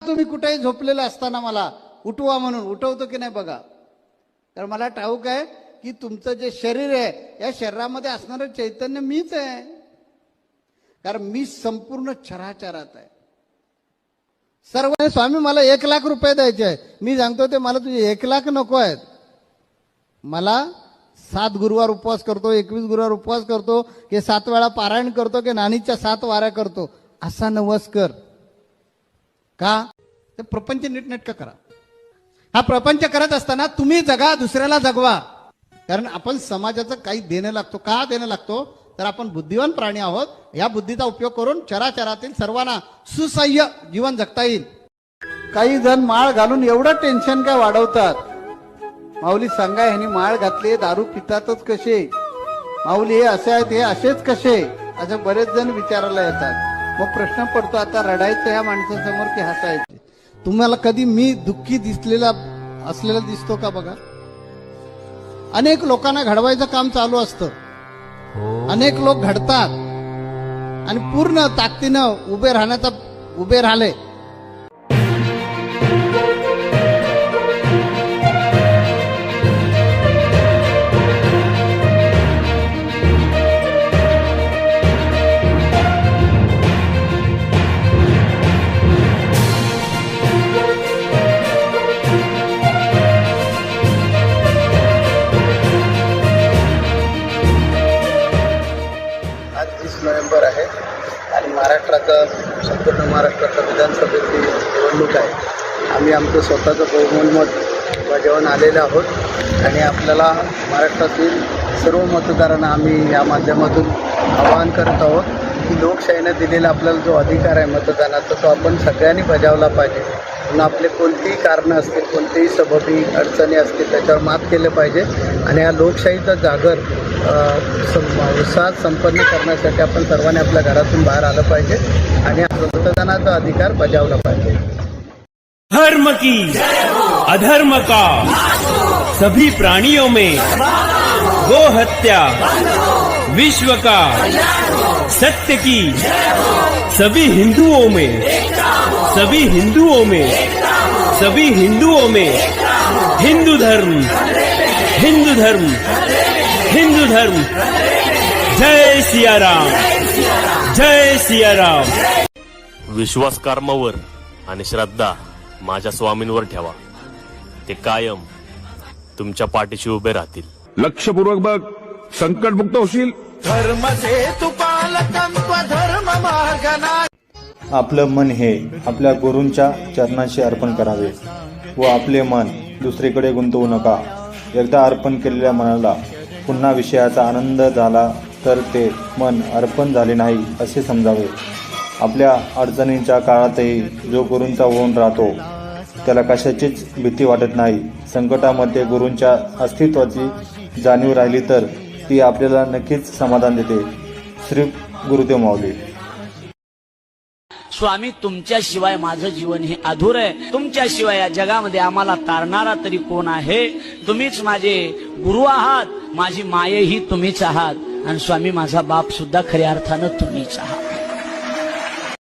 तुम्ही कुठेही झोपलेलं असताना मला उठवा म्हणून उठवतो की नाही बघा. तर मला ठाऊक आहे की तुमचं जे शरीर आहे या शरीरामध्ये असणारं चैतन्य मीच आहे, कारण मी संपूर्ण चराचरात आहे. सर्व स्वामी मला 1,00,000 रुपये द्यायचे आहे. मी सांगतो ते मला तुझे 1,00,000 नको आहेत. मला 7 गुरुवार उपवास करतो, 21 गुरुवार उपवास करतो, की 7 वेळा पारायण करतो, की नानीच्या 7 वाऱ्या करतो, असा नवस कर. का? ते प्रपंच नीटनेटकं करा. हा प्रपंच करत असताना तुम्ही जगा, दुसऱ्याला जगवा. कारण आपण समाजाचं काही देणं लागतो. का देणं लागतो? तर आपण बुद्धिवान प्राणी आहोत. या बुद्धीचा उपयोग करून चराचरातील सर्वांना सुसह्य जीवन जगता येईल. काही जण माळ घालून एवढं टेन्शन काय वाढवतात. माऊली सांगा, ह्यांनी माळ घातली, दारू पितातच कसे? माऊली हे असे आहेत, हे असेच कसे? असे बरेच जण विचारायला येतात. मग प्रश्न पडतो, आता रडायचं या माणसासमोर की हसायचे? तुम्हाला कधी मी दुःखी असलेला दिसतो का? बघा, अनेक लोकांना घडवायचं काम चालू असतं. अनेक लोक घडतात आणि पूर्ण ताकदीनं उभे राहिले. आज 30 नोव्हेंबर आहे आणि संपूर्ण महाराष्ट्राचा विधानसभेची निवडणूक आहे. आम्ही आमचं स्वतःचं बहुमत बजावून आलेलं आहोत आणि आपल्याला महाराष्ट्रातील सर्व मतदारांना आम्ही या माध्यमातून आवाहन करत आहोत की लोकशाहीने दिलेला आपल्याला जो अधिकार आहे मतदानाचा, तो आपण सगळ्यांनी बजावला पाहिजे. म्हणून आपले कोणतीही कारणं असतील, कोणतेही सबबी अडचणी असतील, त्याच्यावर मात केलं पाहिजे आणि या लोकशाहीचा जागर उत्साहात संपन्न करण्यासाठी आपण सर्वांनी आपल्या घरातून बाहेर आलं पाहिजे आणि मतदानाचा अधिकार बजावला पाहिजे. धर्म की अधर्म का सभी प्राणियों में गो हत्या विश्व का सत्य की सभी हिंदुओं में हिंदू धर्म जय सियाराम, जय सियाराम. विश्वास कर्मावर आणि श्रद्धा माझ्या स्वामींवर ठेवा. ते कायम तुमच्या पाठीशी उभे राहतील. लक्षपूर्वक बघ, संकटमुक्त होशील. आपलं मन हे आपल्या गुरूंच्या चरणाशी अर्पण करावे व आपले मन दुसरीकडे गुंतवू नका. एकदा अर्पण केलेल्या मनाला पुन्हा विषयाचा आनंद झाला तर ते मन अर्पण झाले नाही असे समजावे. आपल्या अडचणींच्या काळातही जो गुरूंचा होऊन राहतो त्याला कशाचीच भीती वाटत नाही. संकटामध्ये गुरूंच्या अस्तित्वाची जाणीव राहिली तर ती आपल्याला नक्कीच समाधान देते. श्री गुरुदेव माऊली. स्वामी, तुमच्याशिवाय माझं जीवन हे अधूर आहे. तुमच्याशिवाय या जगामध्ये आम्हाला तारणारा तरी कोण आहे? तुम्हीच माझे गुरु आहात, माझी मायेही तुम्हीच आहात आणि स्वामी माझा बाप सुद्धा खऱ्या अर्थानं तुम्हीच आहात.